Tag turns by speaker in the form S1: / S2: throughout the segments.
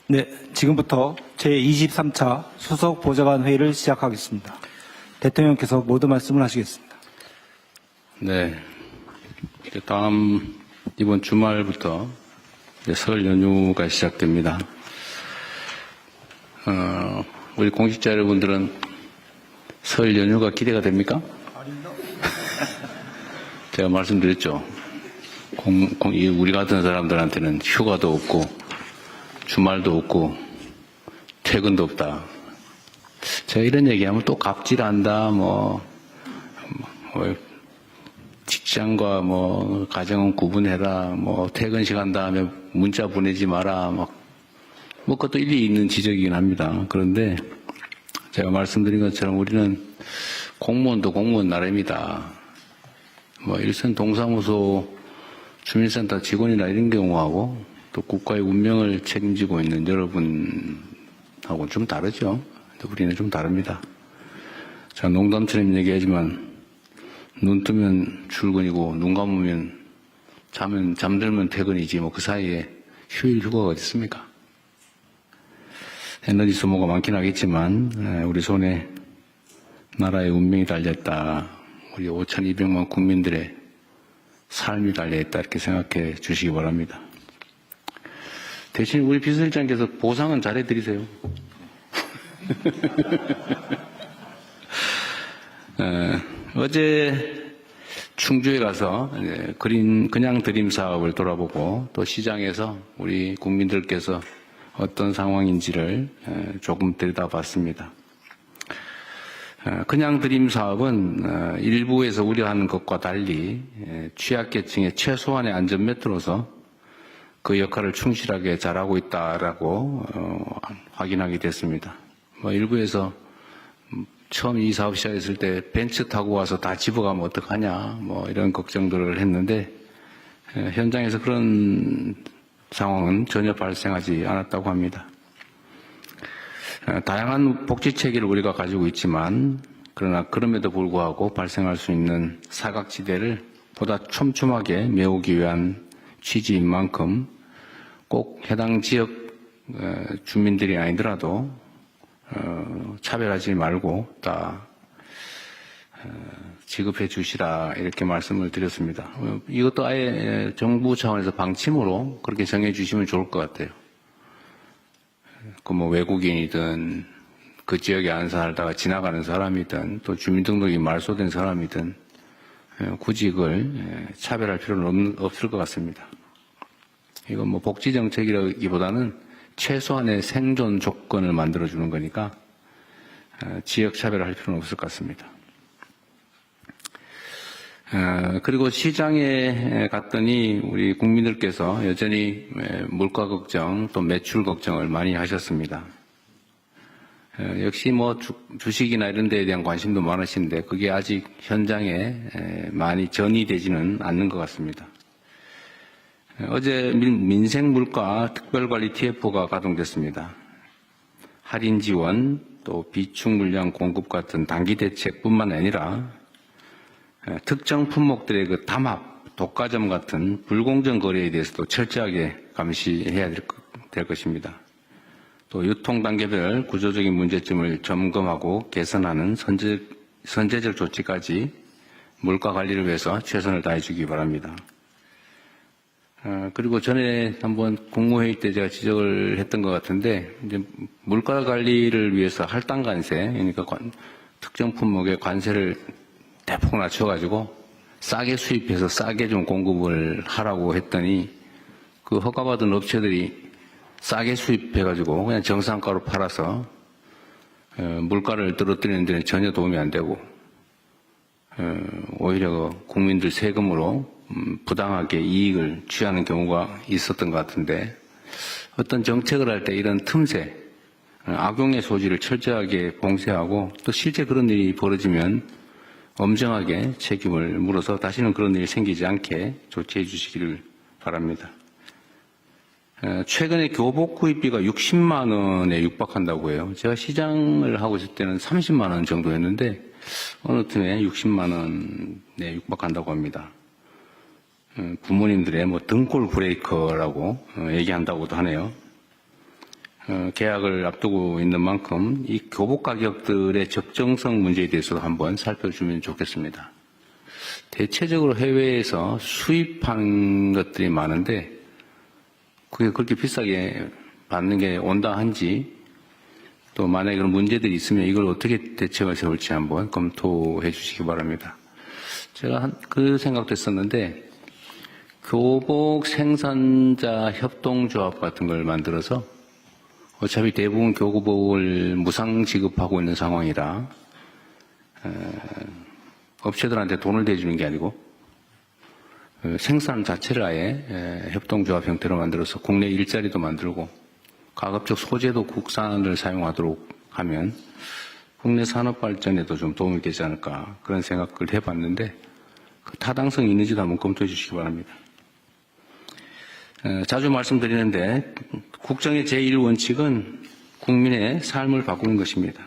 S1: 네, 지금부터 제23차 수석 보좌관 회의를 시작하겠습니다. 대통령께서 모두 말씀을 하시겠습니다.
S2: 네. 다음 이번 주말부터 설 연휴가 시작됩니다. 우리 공직자 여러분들은 설 연휴가 기대가 됩니까? 제가 말씀드렸죠. 우리 같은 사람들한테는 휴가도 없고 주말도 없고 퇴근도 없다. 제가 이런 얘기하면 또 갑질한다. 직장과 가정은 구분해라. 퇴근 시간 다음에 문자 보내지 마라. 그것도 일리 있는 지적이긴 합니다. 그런데 제가 말씀드린 것처럼 우리는 공무원도 공무원 나름이다. 일선 동사무소 주민센터 직원이나 이런 경우하고 또 국가의 운명을 책임지고 있는 여러분하고는 좀 다르죠. 우리는 좀 다릅니다. 제가 농담처럼 얘기하지만 눈 뜨면 출근이고 눈 감으면 잠들면 퇴근이지 그 사이에 휴일 휴가가 어디 있습니까? 에너지 소모가 많긴 하겠지만 우리 손에 나라의 운명이 달려있다. 우리 5,200만 국민들의 삶이 달려있다. 이렇게 생각해 주시기 바랍니다. 대신 우리 비서실장께서 보상은 잘해드리세요. 어제 충주에 가서 그냥 드림 사업을 돌아보고 또 시장에서 우리 국민들께서 어떤 상황인지를 조금 들여다봤습니다. 그냥 드림 사업은 일부에서 우려하는 것과 달리 취약계층의 최소한의 안전매트로서 그 역할을 충실하게 잘하고 있다라고 확인하게 됐습니다. 일부에서 처음 이 사업 시작했을 때 벤츠 타고 와서 다 집어가면 어떡하냐 이런 걱정들을 했는데 현장에서 그런 상황은 전혀 발생하지 않았다고 합니다. 다양한 복지 체계를 우리가 가지고 있지만 그러나 그럼에도 불구하고 발생할 수 있는 사각지대를 보다 촘촘하게 메우기 위한 취지인 만큼 꼭 해당 지역 주민들이 아니더라도 차별하지 말고 다 지급해 주시라 이렇게 말씀을 드렸습니다. 이것도 아예 정부 차원에서 방침으로 그렇게 정해 주시면 좋을 것 같아요. 외국인이든 그 지역에 안 살다가 지나가는 사람이든 또 주민등록이 말소된 사람이든 굳이 그걸 차별할 필요는 없을 것 같습니다. 이건 복지정책이라기보다는 최소한의 생존 조건을 만들어주는 거니까 지역 차별을 할 필요는 없을 것 같습니다. 그리고 시장에 갔더니 우리 국민들께서 여전히 물가 걱정 또 매출 걱정을 많이 하셨습니다. 역시 주식이나 이런 데에 대한 관심도 많으신데 그게 아직 현장에 많이 전이되지는 않는 것 같습니다. 어제 민생물가 특별관리 TF가 가동됐습니다. 할인 지원 또 비축 물량 공급 같은 단기 대책뿐만 아니라 특정 품목들의 그 담합, 독과점 같은 불공정 거래에 대해서도 철저하게 감시해야 될 것입니다. 또 유통 단계별 구조적인 문제점을 점검하고 개선하는 선제적 조치까지 물가 관리를 위해서 최선을 다해 주기 바랍니다. 그리고 전에 한번 국무회의 때 제가 지적을 했던 것 같은데 이제 물가 관리를 위해서 할당 관세, 그러니까 특정 품목의 관세를 대폭 낮춰가지고 싸게 수입해서 싸게 좀 공급을 하라고 했더니 그 허가받은 업체들이 싸게 수입해가지고 그냥 정상가로 팔아서 물가를 떨어뜨리는 데는 전혀 도움이 안 되고 오히려 국민들 세금으로 부당하게 이익을 취하는 경우가 있었던 것 같은데 어떤 정책을 할 때 이런 틈새, 악용의 소지를 철저하게 봉쇄하고 또 실제 그런 일이 벌어지면 엄정하게 책임을 물어서 다시는 그런 일이 생기지 않게 조치해 주시기를 바랍니다. 최근에 교복 구입비가 60만 원에 육박한다고 해요. 제가 시장을 하고 있을 때는 30만 원 정도였는데 어느 틈에 60만 원에 육박한다고 합니다. 부모님들의 등골 브레이커라고 얘기한다고도 하네요. 계약을 앞두고 있는 만큼 이 교복 가격들의 적정성 문제에 대해서도 한번 살펴주면 좋겠습니다. 대체적으로 해외에서 수입하는 것들이 많은데 그게 그렇게 비싸게 받는 게 온당한지 또 만약에 그런 문제들이 있으면 이걸 어떻게 대책을 세울지 한번 검토해 주시기 바랍니다. 제가 그 생각도 했었는데 교복 생산자 협동조합 같은 걸 만들어서 어차피 대부분 교복을 무상 지급하고 있는 상황이라 업체들한테 돈을 대주는 게 아니고 생산 자체를 아예 협동조합 형태로 만들어서 국내 일자리도 만들고 가급적 소재도 국산을 사용하도록 하면 국내 산업 발전에도 좀 도움이 되지 않을까 그런 생각을 해봤는데 그 타당성이 있는지도 한번 검토해 주시기 바랍니다. 자주 말씀드리는데 국정의 제1원칙은 국민의 삶을 바꾸는 것입니다.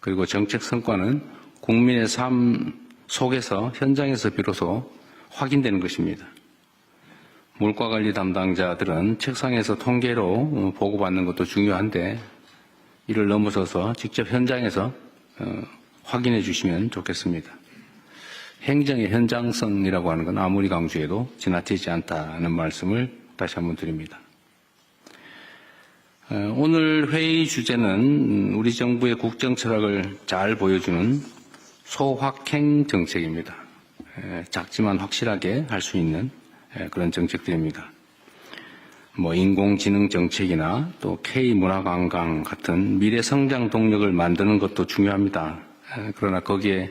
S2: 그리고 정책 성과는 국민의 삶 속에서 현장에서 비로소 확인되는 것입니다. 물가관리 담당자들은 책상에서 통계로 보고받는 것도 중요한데 이를 넘어서서 직접 현장에서 확인해 주시면 좋겠습니다. 행정의 현장성이라고 하는 건 아무리 강조해도 지나치지 않다는 말씀을 다시 한번 드립니다. 오늘 회의 주제는 우리 정부의 국정 철학을 잘 보여주는 소확행 정책입니다. 작지만 확실하게 할 수 있는 그런 정책들입니다. 인공지능 정책이나 또 K문화관광 같은 미래 성장 동력을 만드는 것도 중요합니다. 그러나 거기에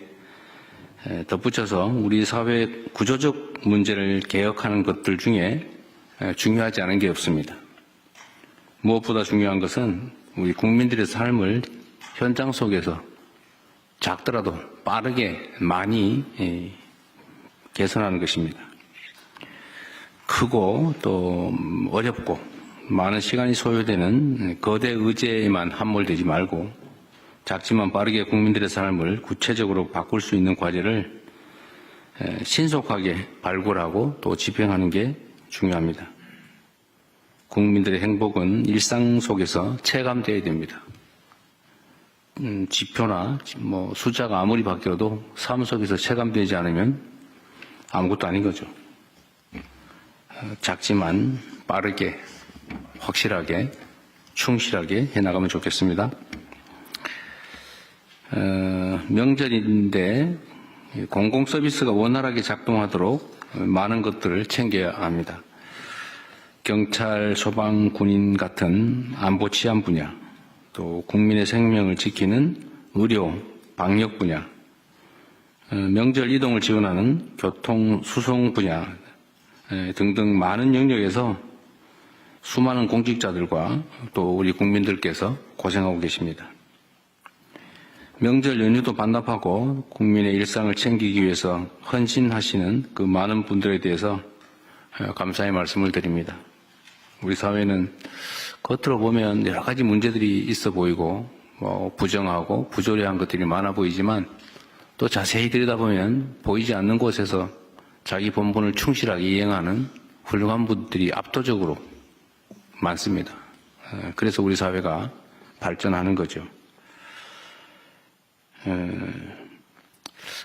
S2: 덧붙여서 우리 사회 구조적 문제를 개혁하는 것들 중에 중요하지 않은 게 없습니다. 무엇보다 중요한 것은 우리 국민들의 삶을 현장 속에서 작더라도 빠르게 많이 개선하는 것입니다. 크고 또 어렵고 많은 시간이 소요되는 거대 의제에만 함몰되지 말고 작지만 빠르게 국민들의 삶을 구체적으로 바꿀 수 있는 과제를 신속하게 발굴하고 또 집행하는 게 중요합니다. 국민들의 행복은 일상 속에서 체감되어야 됩니다. 지표나 숫자가 아무리 바뀌어도 삶 속에서 체감되지 않으면 아무것도 아닌 거죠. 작지만 빠르게, 확실하게, 충실하게 해나가면 좋겠습니다. 명절인데 공공서비스가 원활하게 작동하도록 많은 것들을 챙겨야 합니다. 경찰, 소방, 군인 같은 안보 치안 분야, 또 국민의 생명을 지키는 의료, 방역 분야, 명절 이동을 지원하는 교통, 수송 분야 등등 많은 영역에서 수많은 공직자들과 또 우리 국민들께서 고생하고 계십니다. 명절 연휴도 반납하고 국민의 일상을 챙기기 위해서 헌신하시는 그 많은 분들에 대해서 감사의 말씀을 드립니다. 우리 사회는 겉으로 보면 여러 가지 문제들이 있어 보이고 부정하고 부조리한 것들이 많아 보이지만 또 자세히 들여다보면 보이지 않는 곳에서 자기 본분을 충실하게 이행하는 훌륭한 분들이 압도적으로 많습니다. 그래서 우리 사회가 발전하는 거죠.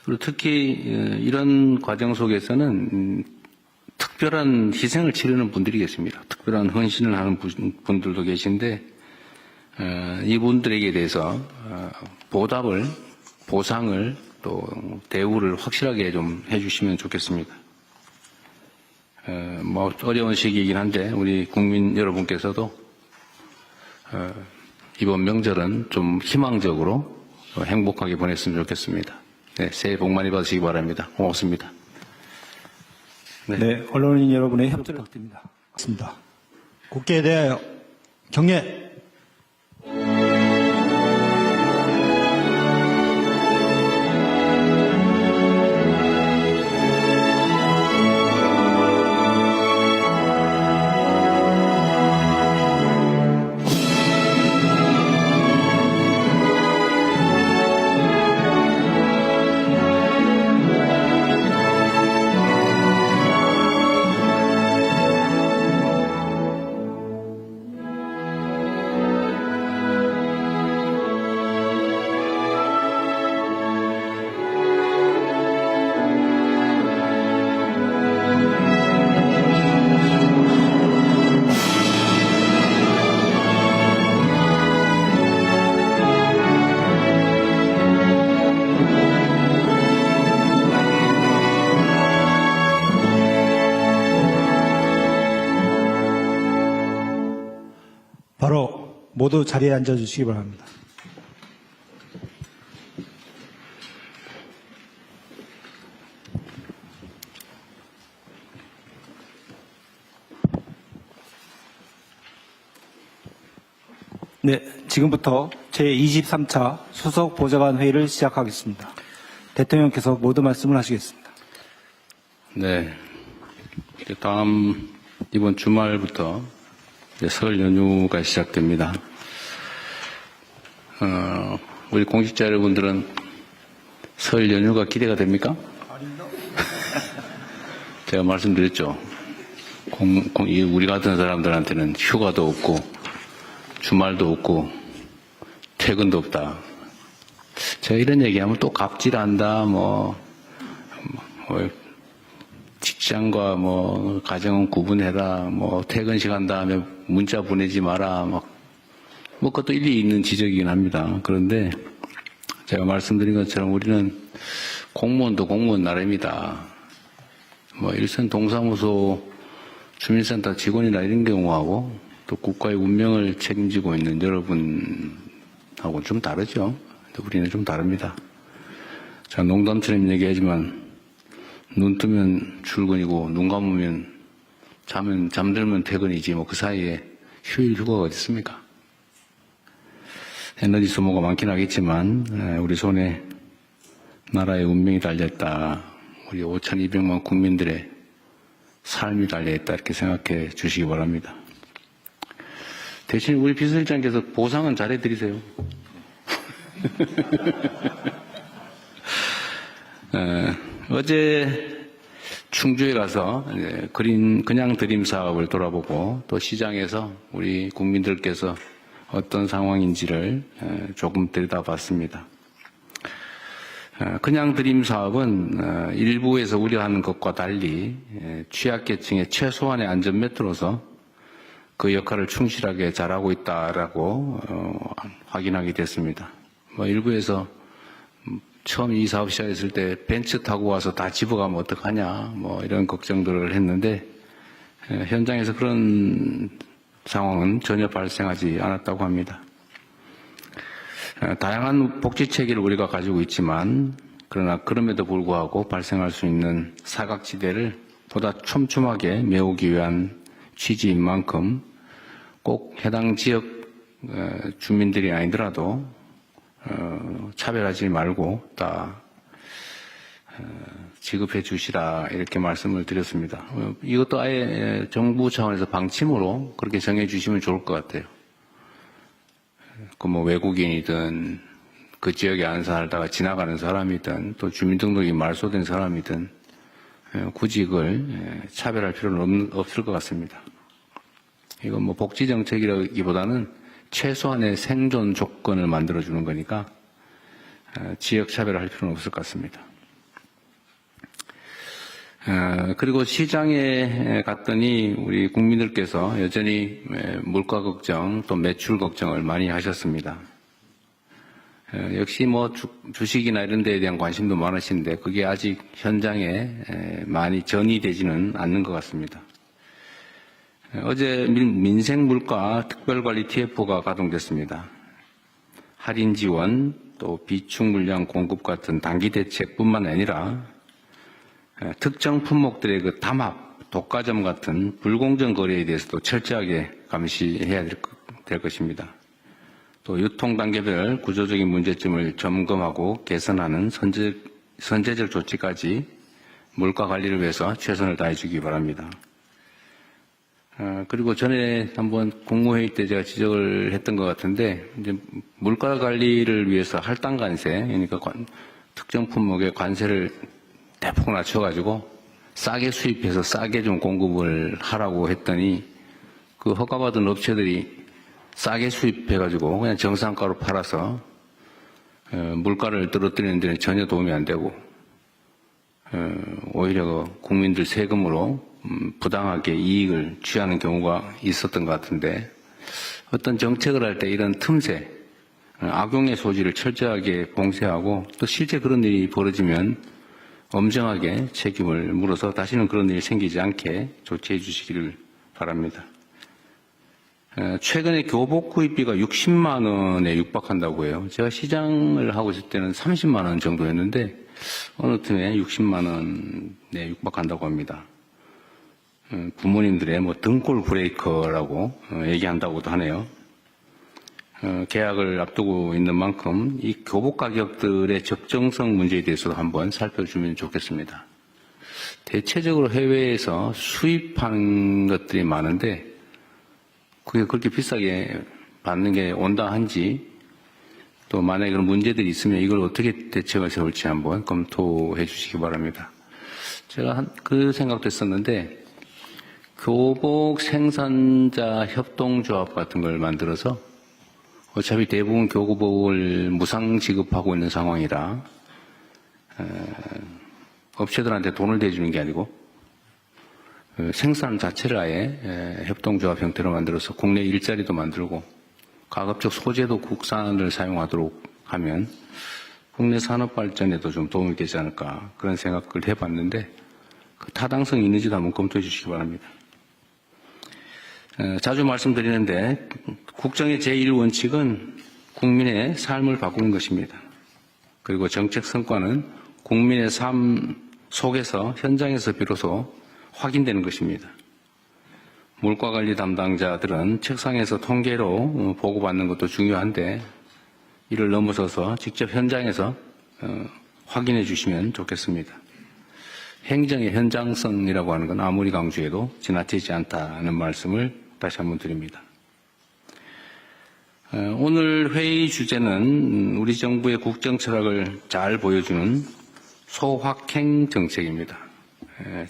S2: 그리고 특히 이런 과정 속에서는 특별한 희생을 치르는 분들이 계십니다. 특별한 헌신을 하는 분들도 계신데 이분들에게 대해서 보답을, 보상을 또 대우를 확실하게 좀 해주시면 좋겠습니다. 어려운 시기이긴 한데 우리 국민 여러분께서도 이번 명절은 좀 희망적으로 행복하게 보냈으면 좋겠습니다. 네, 새해 복 많이 받으시기 바랍니다. 고맙습니다.
S1: 네, 언론인 여러분의 협조를 부탁드립니다. 고맙습니다.
S3: 국회에 대하여 경례.
S1: 모두 자리에 앉아주시기 바랍니다. 네, 지금부터 제23차 수석 보좌관 회의를 시작하겠습니다. 대통령께서 모두 말씀을 하시겠습니다.
S2: 네. 이제 이번 주말부터 이제 설 연휴가 시작됩니다. 우리 공직자 여러분들은 설 연휴가 기대가 됩니까? 제가 말씀드렸죠. 우리 같은 사람들한테는 휴가도 없고, 주말도 없고, 퇴근도 없다. 제가 이런 얘기하면 또 갑질한다, 직장과 가정은 구분해라, 퇴근 시간 다음에 문자 보내지 마라, 그것도 일리 있는 지적이긴 합니다. 그런데 제가 말씀드린 것처럼 우리는 공무원도 공무원 나름이다. 일선 동사무소 주민센터 직원이나 이런 경우하고 또 국가의 운명을 책임지고 있는 여러분하고는 좀 다르죠. 우리는 좀 다릅니다. 제가 농담처럼 얘기하지만 눈 뜨면 출근이고 눈 감으면 잠들면 퇴근이지 그 사이에 휴일 휴가가 어디 있습니까? 에너지 소모가 많긴 하겠지만 우리 손에 나라의 운명이 달려있다. 우리 5,200만 국민들의 삶이 달려있다. 이렇게 생각해 주시기 바랍니다. 대신 우리 비서실장께서 보상은 잘해드리세요. 어제 충주에 가서 그냥 드림 사업을 돌아보고 또 시장에서 우리 국민들께서 어떤 상황인지를 조금 들여다봤습니다. 그냥 드림 사업은 일부에서 우려하는 것과 달리 취약계층의 최소한의 안전매트로서 그 역할을 충실하게 잘하고 있다라고 확인하게 됐습니다. 일부에서 처음 이 사업 시작했을 때 벤츠 타고 와서 다 집어가면 어떡하냐 이런 걱정들을 했는데 현장에서 그런 상황은 전혀 발생하지 않았다고 합니다. 다양한 복지 체계를 우리가 가지고 있지만 그러나 그럼에도 불구하고 발생할 수 있는 사각지대를 보다 촘촘하게 메우기 위한 취지인 만큼 꼭 해당 지역 주민들이 아니더라도 차별하지 말고 다 지급해 주시라 이렇게 말씀을 드렸습니다. 이것도 아예 정부 차원에서 방침으로 그렇게 정해 주시면 좋을 것 같아요. 외국인이든 그 지역에 안 살다가 지나가는 사람이든 또 주민등록이 말소된 사람이든 굳이 이걸 차별할 필요는 없을 것 같습니다. 이건 복지정책이라기보다는 최소한의 생존 조건을 만들어주는 거니까 지역 차별할 필요는 없을 것 같습니다. 그리고 시장에 갔더니 우리 국민들께서 여전히 물가 걱정 또 매출 걱정을 많이 하셨습니다. 역시 주식이나 이런 데에 대한 관심도 많으신데 그게 아직 현장에 많이 전이되지는 않는 것 같습니다. 어제 민생물가 특별관리 TF가 가동됐습니다. 할인 지원 또 비축 물량 공급 같은 단기 대책뿐만 아니라 특정 품목들의 그 담합, 독과점 같은 불공정 거래에 대해서도 철저하게 감시해야 될 것입니다. 또 유통 단계별 구조적인 문제점을 점검하고 개선하는 선제적 조치까지 물가 관리를 위해서 최선을 다해 주기 바랍니다. 그리고 전에 한번 국무회의 때 제가 지적을 했던 것 같은데 이제 물가 관리를 위해서 할당 관세, 그러니까 특정 품목의 관세를 대폭 낮춰가지고 싸게 수입해서 싸게 좀 공급을 하라고 했더니 그 허가받은 업체들이 싸게 수입해가지고 그냥 정상가로 팔아서 물가를 떨어뜨리는 데는 전혀 도움이 안 되고 오히려 국민들 세금으로 부당하게 이익을 취하는 경우가 있었던 것 같은데 어떤 정책을 할 때 이런 틈새, 악용의 소지를 철저하게 봉쇄하고 또 실제 그런 일이 벌어지면 엄정하게 책임을 물어서 다시는 그런 일이 생기지 않게 조치해 주시기를 바랍니다. 최근에 교복 구입비가 60만 원에 육박한다고 해요. 제가 시장을 하고 있을 때는 30만 원 정도였는데 어느 틈에 60만 원에 육박한다고 합니다. 부모님들의 뭐 등골 브레이커라고 얘기한다고도 하네요. 계약을 앞두고 있는 만큼 이 교복 가격들의 적정성 문제에 대해서도 한번 살펴주면 좋겠습니다. 대체적으로 해외에서 수입하는 것들이 많은데 그게 그렇게 비싸게 받는 게 온당한지 또 만약에 그런 문제들이 있으면 이걸 어떻게 대책을 세울지 한번 검토해 주시기 바랍니다. 제가 그 생각도 했었는데 교복 생산자 협동조합 같은 걸 만들어서 어차피 대부분 교복을 무상 지급하고 있는 상황이라 업체들한테 돈을 대주는 게 아니고 생산 자체를 아예 협동조합 형태로 만들어서 국내 일자리도 만들고 가급적 소재도 국산을 사용하도록 하면 국내 산업 발전에도 좀 도움이 되지 않을까 그런 생각을 해봤는데 그 타당성이 있는지도 한번 검토해 주시기 바랍니다. 자주 말씀드리는데 국정의 제1원칙은 국민의 삶을 바꾸는 것입니다. 그리고 정책 성과는 국민의 삶 속에서 현장에서 비로소 확인되는 것입니다. 물가관리 담당자들은 책상에서 통계로 보고받는 것도 중요한데 이를 넘어서서 직접 현장에서 확인해 주시면 좋겠습니다. 행정의 현장성이라고 하는 건 아무리 강조해도 지나치지 않다는 말씀을 다시 한번 드립니다. 오늘 회의 주제는 우리 정부의 국정 철학을 잘 보여주는 소확행 정책입니다.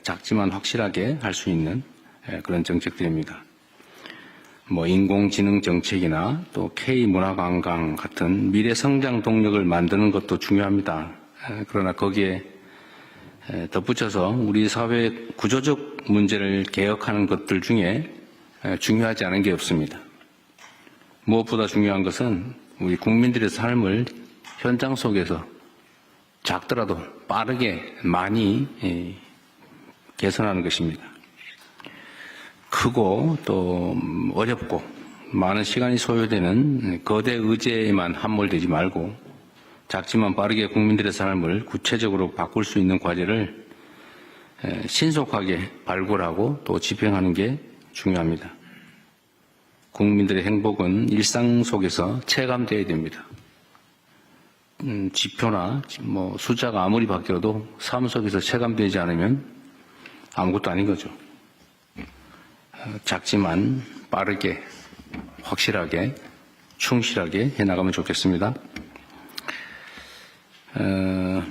S2: 작지만 확실하게 할 수 있는 그런 정책들입니다. 뭐 인공지능 정책이나 또 K문화관광 같은 미래 성장 동력을 만드는 것도 중요합니다. 그러나 거기에 덧붙여서 우리 사회 구조적 문제를 개혁하는 것들 중에 중요하지 않은 게 없습니다. 무엇보다 중요한 것은 우리 국민들의 삶을 현장 속에서 작더라도 빠르게 많이 개선하는 것입니다. 크고 또 어렵고 많은 시간이 소요되는 거대 의제에만 함몰되지 말고 작지만 빠르게 국민들의 삶을 구체적으로 바꿀 수 있는 과제를 신속하게 발굴하고 또 집행하는 게 중요합니다. 국민들의 행복은 일상 속에서 체감되어야 됩니다. 지표나 뭐 숫자가 아무리 바뀌어도 삶 속에서 체감되지 않으면 아무것도 아닌 거죠. 작지만 빠르게, 확실하게, 충실하게 해나가면 좋겠습니다.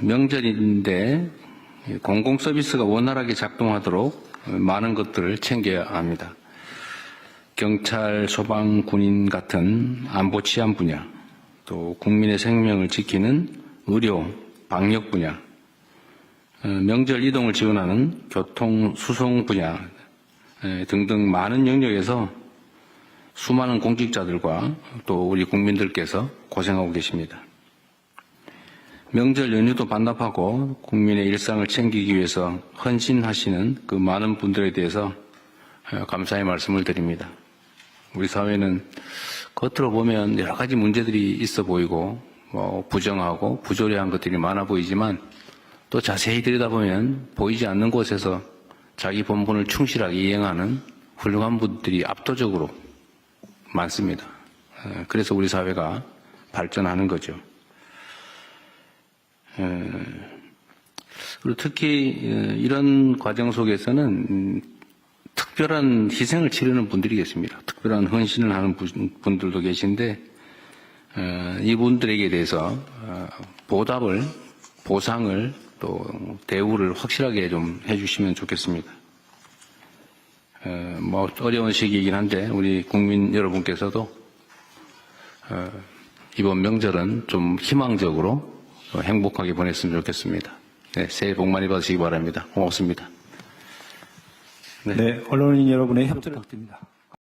S2: 명절인데 공공서비스가 원활하게 작동하도록 많은 것들을 챙겨야 합니다. 경찰, 소방, 군인 같은 안보 치안 분야, 또 국민의 생명을 지키는 의료, 방역 분야, 명절 이동을 지원하는 교통, 수송 분야 등등 많은 영역에서 수많은 공직자들과 또 우리 국민들께서 고생하고 계십니다. 명절 연휴도 반납하고 국민의 일상을 챙기기 위해서 헌신하시는 그 많은 분들에 대해서 감사의 말씀을 드립니다. 우리 사회는 겉으로 보면 여러 가지 문제들이 있어 보이고 부정하고 부조리한 것들이 많아 보이지만 또 자세히 들여다보면 보이지 않는 곳에서 자기 본분을 충실하게 이행하는 훌륭한 분들이 압도적으로 많습니다. 그래서 우리 사회가 발전하는 거죠. 그리고 특히 이런 과정 속에서는 특별한 희생을 치르는 분들이 계십니다. 특별한 헌신을 하는 분들도 계신데 이분들에게 대해서 보답을, 보상을 또 대우를 확실하게 좀 해주시면 좋겠습니다. 뭐 어려운 시기이긴 한데 우리 국민 여러분께서도 이번 명절은 좀 희망적으로 행복하게 보냈으면 좋겠습니다. 네, 새해 복 많이 받으시기 바랍니다. 고맙습니다.
S1: 네, 언론인 여러분의 협조를 부탁드립니다.